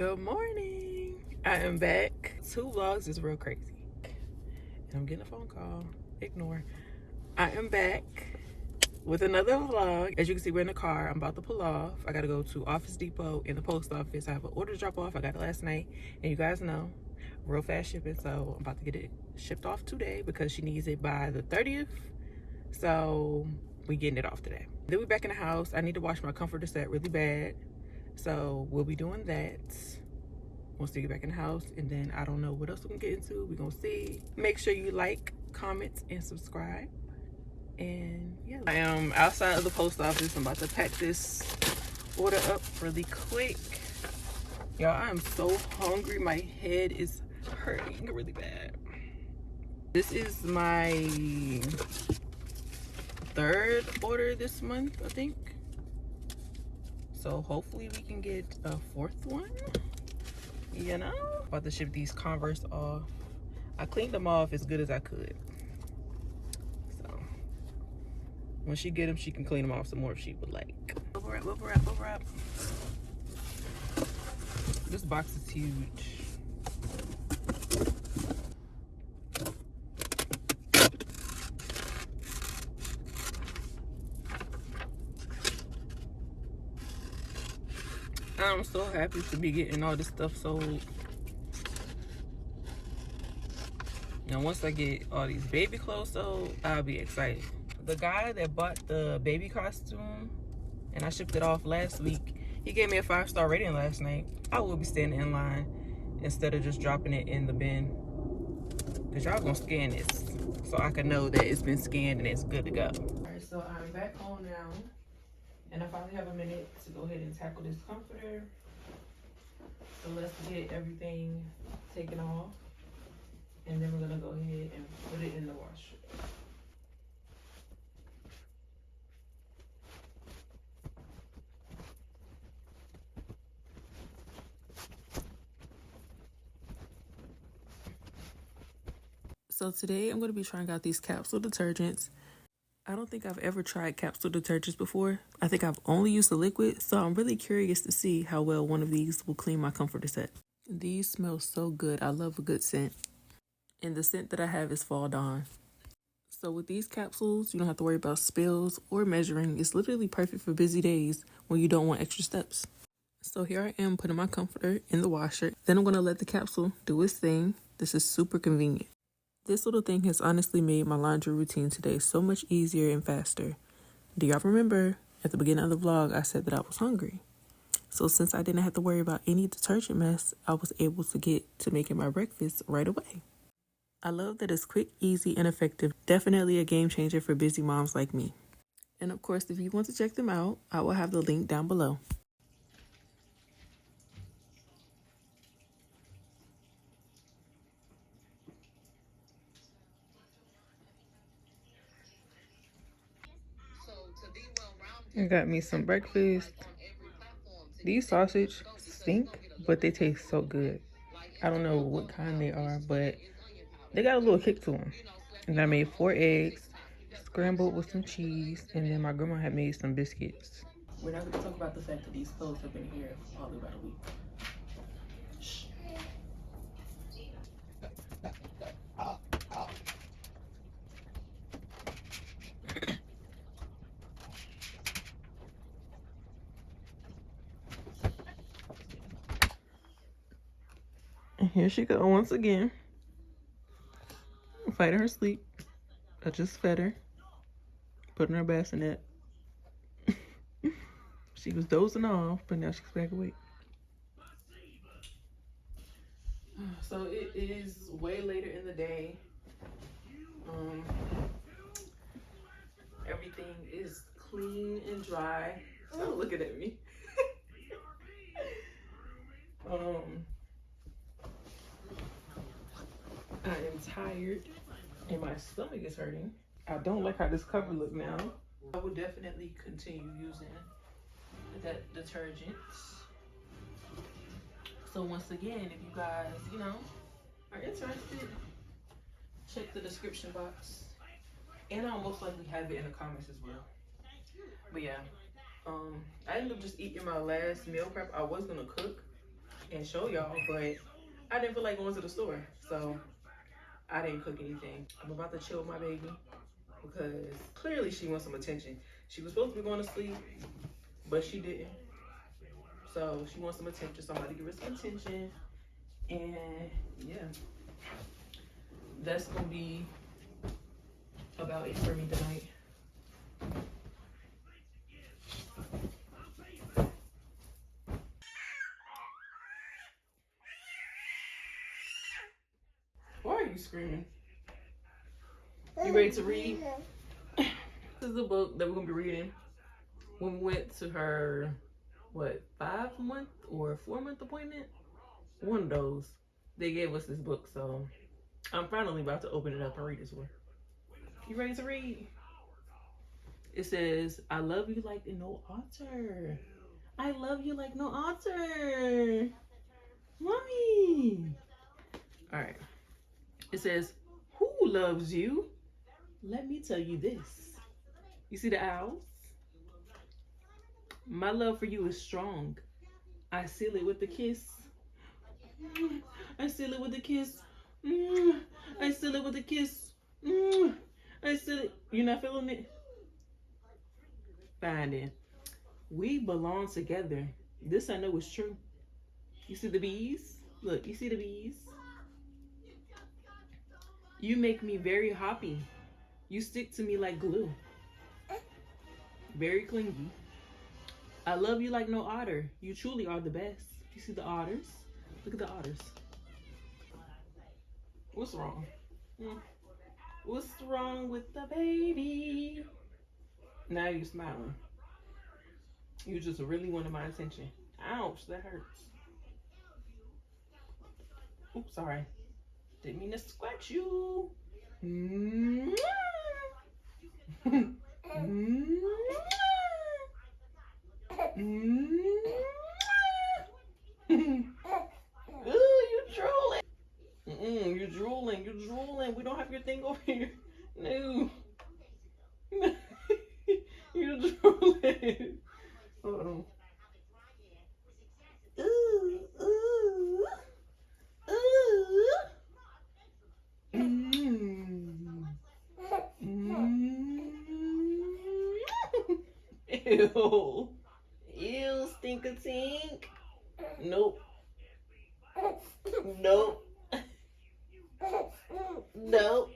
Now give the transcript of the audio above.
Good morning. I am back. 2 vlogs is real crazy. And I'm getting a phone call. Ignore. I am back with another vlog. As you can see, we're in the car. I'm about to pull off. I gotta go to Office Depot in the post office. I have an order to drop off. I got it last night. And you guys know, real fast shipping. So I'm about to get it shipped off today because she needs it by the 30th. So we getting it off today. Then we're back in the house. I need to wash my comforter set really bad. So we'll be doing that once we get back in the house, and then I don't know what else we can get into. We're gonna see. Make sure you like, comment, and subscribe. And yeah, I am outside of the post office. I'm about to pack this order up really quick. Y'all, I am so hungry. My head is hurting really bad. This is my 3rd order this month, I think. So hopefully we can get a 4th one. You know, about to ship these Converse off. I cleaned them off as good as I could. So when she get them, she can clean them off some more if she would like. Bubble wrap. This box is huge. I'm so happy to be getting all this stuff sold. Now, once I get all these baby clothes sold, I'll be excited. The guy that bought the baby costume and I shipped it off last week, he gave me a 5-star rating last night. I will be standing in line instead of just dropping it in the bin, because y'all gonna scan this so I can know that it's been scanned and it's good to go. All right, so I'm back home now, and I finally have a minute to go ahead and tackle this comforter. So let's get everything taken off, and then we're gonna go ahead and put it in the washer. So today I'm going to be trying out these capsule detergents. I don't think I've ever tried capsule detergents before. I think I've only used the liquid, so I'm really curious to see how well one of these will clean my comforter set. These smell so good. I love a good scent. And the scent that I have is Fall Dawn. So with these capsules, you don't have to worry about spills or measuring. It's literally perfect for busy days when you don't want extra steps. So here I am putting my comforter in the washer. Then I'm going to let the capsule do its thing. This is super convenient. This little thing has honestly made my laundry routine today so much easier and faster. Do y'all remember at the beginning of the vlog I said that I was hungry? So since I didn't have to worry about any detergent mess, I was able to get to making my breakfast right away. I love that it's quick, easy, and effective. Definitely a game changer for busy moms like me. And of course, if you want to check them out, I will have the link down below. I got me some breakfast. These sausage stink, but they taste so good. I don't know what kind they are, but they got a little kick to them. And I made 4 eggs, scrambled with some cheese, and then my grandma had made some biscuits. We're not going to talk about the fact that these clothes have been here probably about a week. Shh. And here she goes once again, fighting her sleep. I just fed her, put in her bassinet. She was dozing off, but now she's back awake. So it is way later in the day. Everything is clean and dry. Stop looking at me. I am tired and my stomach is hurting. I don't like how this cover look now. I will definitely continue using that detergent. So once again, if you guys, are interested, check the description box. And I'll most likely have it in the comments as well. But yeah, I ended up just eating my last meal prep. I was gonna cook, and show y'all, but I didn't feel like going to the store, so I didn't cook anything. I'm about to chill with my baby because clearly she wants some attention. She was supposed to be going to sleep, but she didn't. So she wants some attention, so I'm about to give her some attention. And yeah, that's gonna be about it for me tonight. Why are you screaming? You ready to read? This is the book that we're gonna be reading when we went to her, what, 5-month or 4-month appointment? One of those. They gave us this book, so I'm finally about to open it up and read this one. You ready to read? It says, I love you like no otter. I love you like no otter. Mommy. All right. It says, who loves you? Let me tell you this. You see the owls? My love for you is strong. I seal it with a kiss. I seal it with a kiss. I seal it with a kiss. I seal it. You're not feeling it? Fine then. We belong together. This I know is true. You see the bees? Look, you see the bees? You make me very happy. You stick to me like glue. Very clingy. I love you like no otter. You truly are the best. You see the otters? Look at the otters. What's wrong? What's wrong with the baby? Now you're smiling. You just really wanted my attention. Ouch, that hurts. Oops, sorry. Didn't mean to scratch you. Ooh, you drooling. You're drooling. You're drooling. We don't have your thing over here. No. You're drooling. Uh-oh. Ooh, ooh, ooh. Ew. Ew, stink-a-tink. Nope. Nope. Nope.